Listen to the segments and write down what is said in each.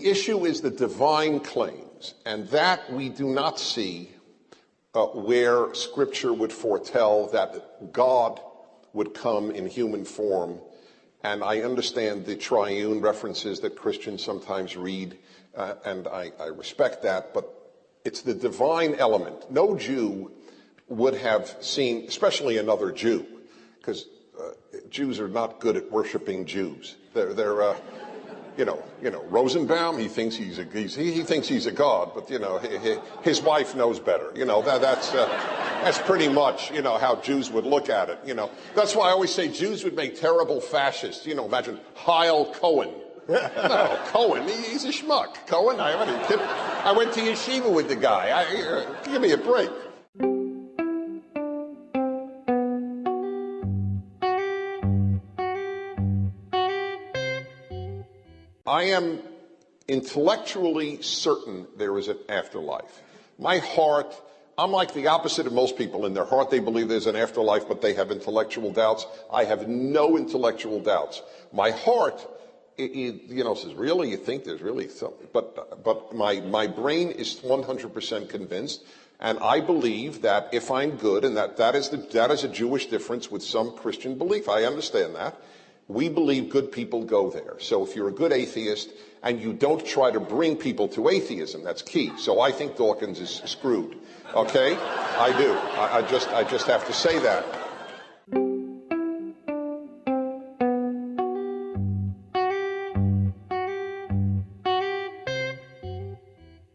The issue is the divine claims, and that we do not see where Scripture would foretell that God would come in human form. And I understand the triune references that Christians sometimes read, and I respect that, but it's the divine element. No Jew would have seen, especially another Jew, because Jews are not good at worshiping Jews. They're Rosenbaum, he thinks he's a god, but his wife knows better. That's pretty much how Jews would look at it. That's why I always say Jews would make terrible fascists. Imagine Heil Cohen. No, Cohen, he's a schmuck. Cohen, I went to yeshiva with the guy. Give me a break. I am intellectually certain there is an afterlife. My heart, I'm like the opposite of most people. In their heart, they believe there's an afterlife, but they have intellectual doubts. I have no intellectual doubts. My heart, says, really? You think there's really something? But my brain is 100% convinced, and I believe that if I'm good, and that is a Jewish difference with some Christian belief. I understand that. We believe good people go there. So if you're a good atheist and you don't try to bring people to atheism, that's key. So I think Dawkins is screwed. Okay? I do. I just have to say that.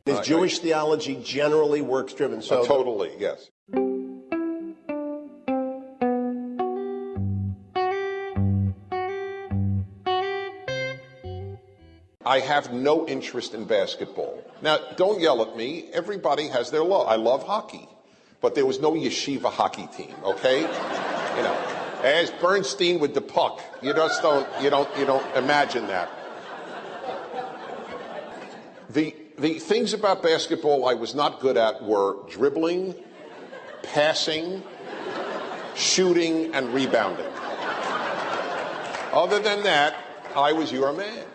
Is Jewish theology generally works driven? So totally, yes. I have no interest in basketball. Now, don't yell at me. Everybody has their love. I love hockey, but there was no yeshiva hockey team. Okay, as Bernstein with the puck. You don't imagine that. The things about basketball I was not good at were dribbling, passing, shooting, and rebounding. Other than that, I was your man.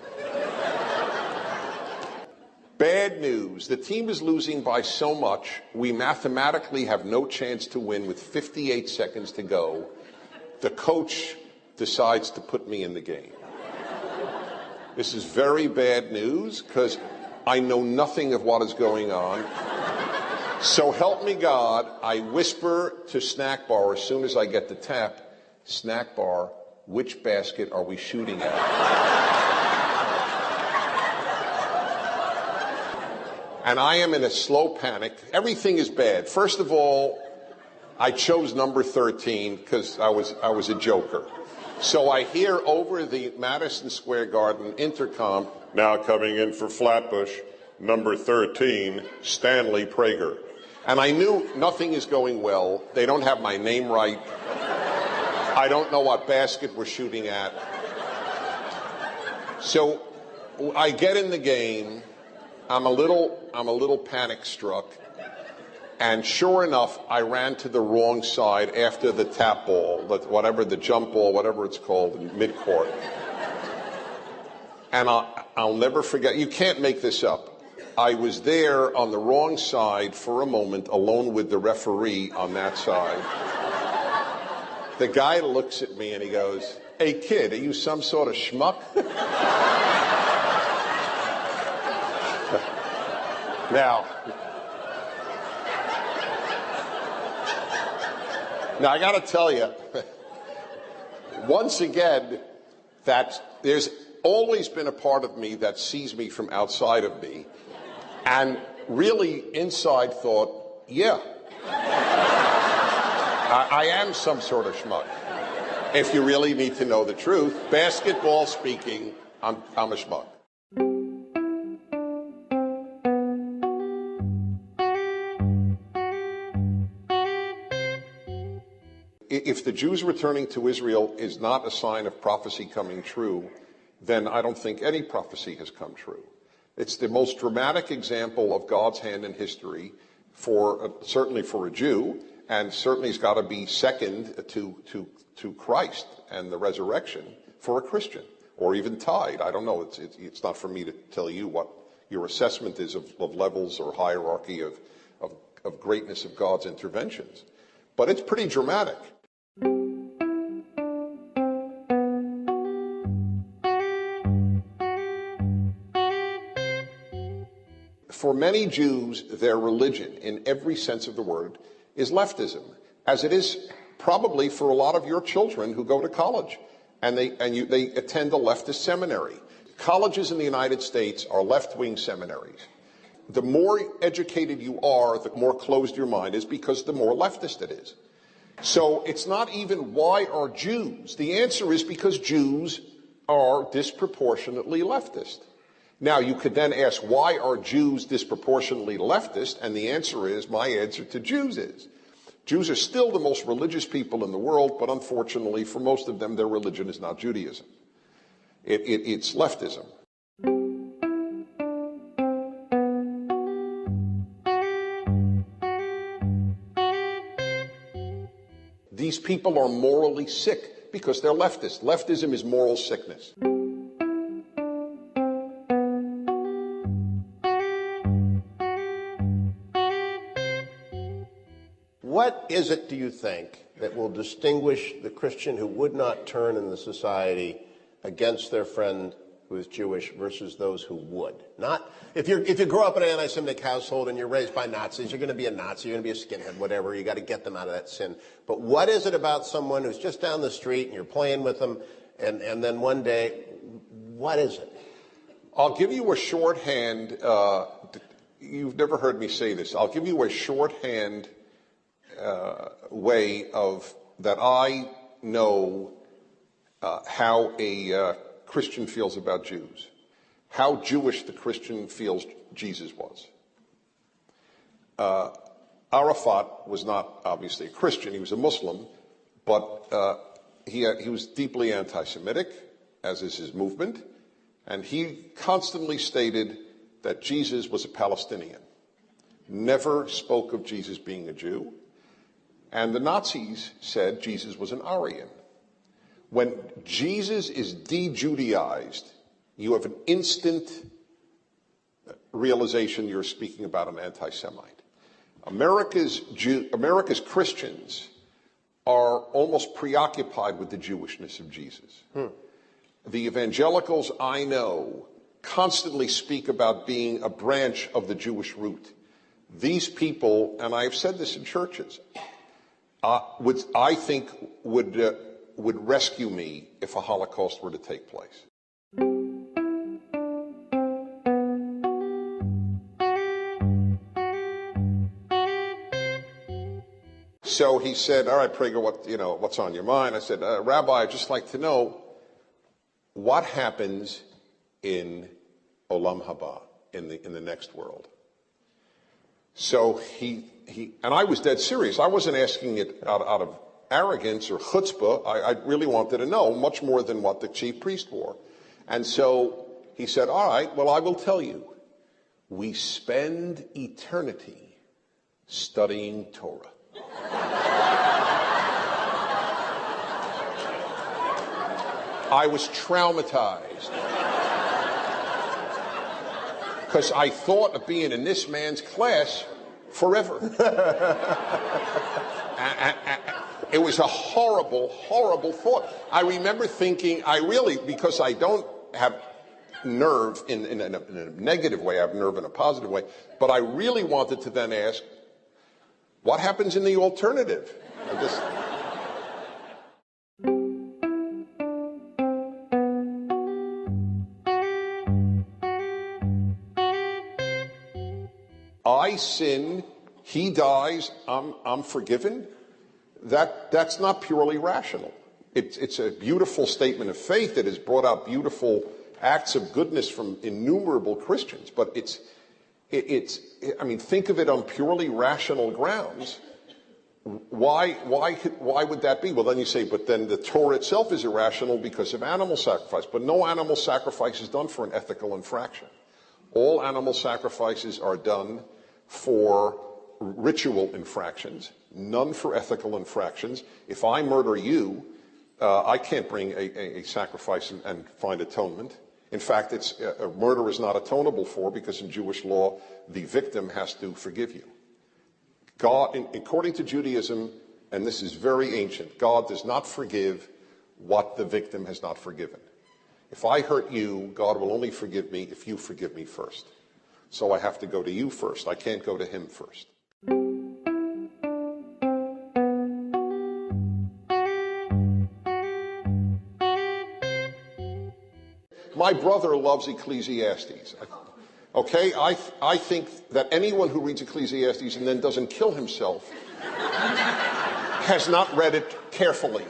Bad news. The team is losing by so much, we mathematically have no chance to win with 58 seconds to go. The coach decides to put me in the game. This is very bad news because I know nothing of what is going on. So help me God, I whisper to Snack Bar as soon as I get the tap, Snack Bar, which basket are we shooting at? And I am in a slow panic. Everything is bad. First of all, I chose number 13 because I was a joker. So I hear over the Madison Square Garden intercom, now coming in for Flatbush, number 13, Stanley Prager. And I knew nothing is going well. They don't have my name right. I don't know what basket we're shooting at. So I get in the game. I'm a little panic struck, and sure enough, I ran to the wrong side after the tap ball, whatever the jump ball, whatever it's called, in midcourt. And I'll never forget. You can't make this up. I was there on the wrong side for a moment, alone with the referee on that side. The guy looks at me and he goes, "Hey kid, are you some sort of schmuck?" Now, I got to tell you, once again, that there's always been a part of me that sees me from outside of me, and really inside thought, yeah, I am some sort of schmuck. If you really need to know the truth, basketball speaking, I'm a schmuck. If the Jews returning to Israel is not a sign of prophecy coming true, then I don't think any prophecy has come true. It's the most dramatic example of God's hand in history, certainly for a Jew, and certainly it's got to be second to Christ and the resurrection for a Christian, or even tied. I don't know. It's not for me to tell you what your assessment is of levels or hierarchy of greatness of God's interventions. But it's pretty dramatic. For many Jews, their religion, in every sense of the word, is leftism, as it is probably for a lot of your children who go to college and they attend a leftist seminary. Colleges in the United States are left-wing seminaries. The more educated you are, the more closed your mind is, because the more leftist it is. So it's not even why are Jews. The answer is because Jews are disproportionately leftist. Now, you could then ask, why are Jews disproportionately leftist? And the answer is, my answer to Jews is, Jews are still the most religious people in the world, but unfortunately, for most of them, their religion is not Judaism. It's leftism. These people are morally sick because they're leftist. Leftism is moral sickness. What is it, do you think, that will distinguish the Christian who would not turn in the society against their friend who is Jewish versus those who would? Not if you grow up in an anti-Semitic household and you're raised by Nazis, you're going to be a Nazi, you're going to be a skinhead, whatever. You got to get them out of that sin. But what is it about someone who's just down the street and you're playing with them, and then one day, what is it? I'll give you a shorthand. You've never heard me say this. I'll give you a shorthand way of that I know how a Christian feels about Jews, how Jewish the Christian feels Jesus was. Arafat was not obviously a Christian; he was a Muslim, but he was deeply anti-Semitic, as is his movement, and he constantly stated that Jesus was a Palestinian. Never spoke of Jesus being a Jew. And the Nazis said Jesus was an Aryan. When Jesus is de-Judaized, you have an instant realization you're speaking about an anti-Semite. America's Christians are almost preoccupied with the Jewishness of Jesus. The evangelicals I know constantly speak about being a branch of the Jewish root. These people, and I have said this in churches, I think would rescue me if a Holocaust were to take place. So he said, "All right, Prager, what's on your mind?" I said, "Rabbi, I'd just like to know what happens in Olam Haba, in the next world." So he and I was dead serious. I wasn't asking it out of arrogance or chutzpah. I really wanted to know, much more than what the chief priest wore. And so he said, "All right, well, I will tell you. We spend eternity studying Torah." I was traumatized because I thought of being in this man's class forever. It was a horrible, horrible thought. I remember thinking, because I don't have nerve in a negative way, I have nerve in a positive way, but I really wanted to then ask, what happens in the alternative? I sin, he dies, I'm forgiven. That's not purely rational. It's a beautiful statement of faith that has brought out beautiful acts of goodness from innumerable Christians. But think of it on purely rational grounds. Why would that be? Well, then you say, but then the Torah itself is irrational because of animal sacrifice. But no animal sacrifice is done for an ethical infraction. All animal sacrifices are done for ritual infractions, none for ethical infractions. If I murder you, I can't bring a sacrifice and find atonement. In fact, murder is not atonable for because in Jewish law, the victim has to forgive you. God, according to Judaism, and this is very ancient, God does not forgive what the victim has not forgiven. If I hurt you, God will only forgive me if you forgive me first. So I have to go to you first. I can't go to him first. My brother loves Ecclesiastes. Okay, I think that anyone who reads Ecclesiastes and then doesn't kill himself has not read it carefully.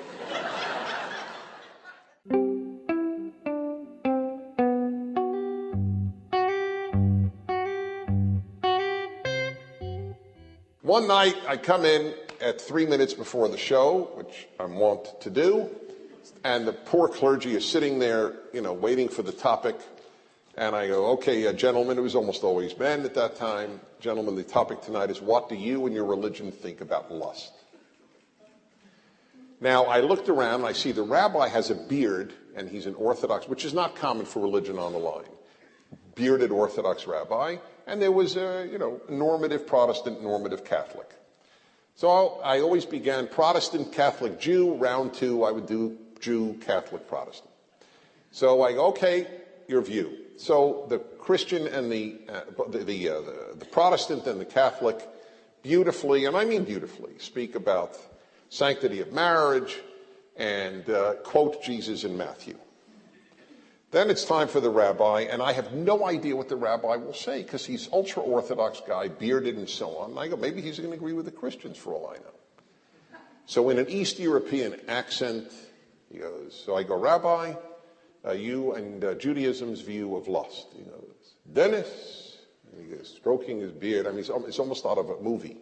One night, I come in at 3 minutes before the show, which I'm wont to do, and the poor clergy is sitting there, waiting for the topic. And I go, okay, gentlemen, it was almost always men at that time. Gentlemen, the topic tonight is, what do you and your religion think about lust? Now, I looked around, and I see the rabbi has a beard, and he's an Orthodox, which is not common for religion on the line. Bearded Orthodox rabbi, and there was a, normative Protestant, normative Catholic. So I always began Protestant, Catholic, Jew. Round two, I would do Jew, Catholic, Protestant. So I go, okay, your view. So the Christian and the Protestant and the Catholic beautifully, and I mean beautifully, speak about sanctity of marriage and quote Jesus in Matthew. Then it's time for the rabbi, and I have no idea what the rabbi will say because he's ultra-Orthodox guy, bearded and so on. And I go, maybe he's going to agree with the Christians for all I know. So in an East European accent, he goes, so I go, Rabbi, you and Judaism's view of lust. He goes, Dennis, and he goes, stroking his beard. I mean, it's almost out of a movie,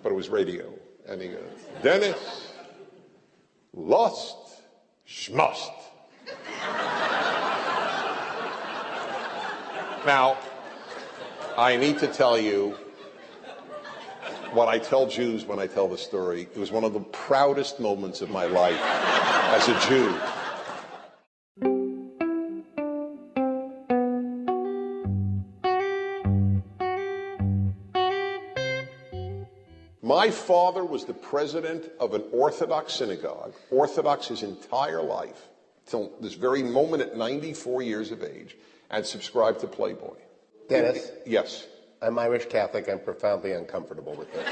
but it was radio. And he goes, Dennis, lust, schmust. Now, I need to tell you what I tell Jews when I tell the story. It was one of the proudest moments of my life as a Jew. My father was the president of an Orthodox synagogue, Orthodox his entire life, till this very moment at 94 years of age, and subscribed to Playboy. Dennis? Yes. I'm Irish Catholic. I'm profoundly uncomfortable with this.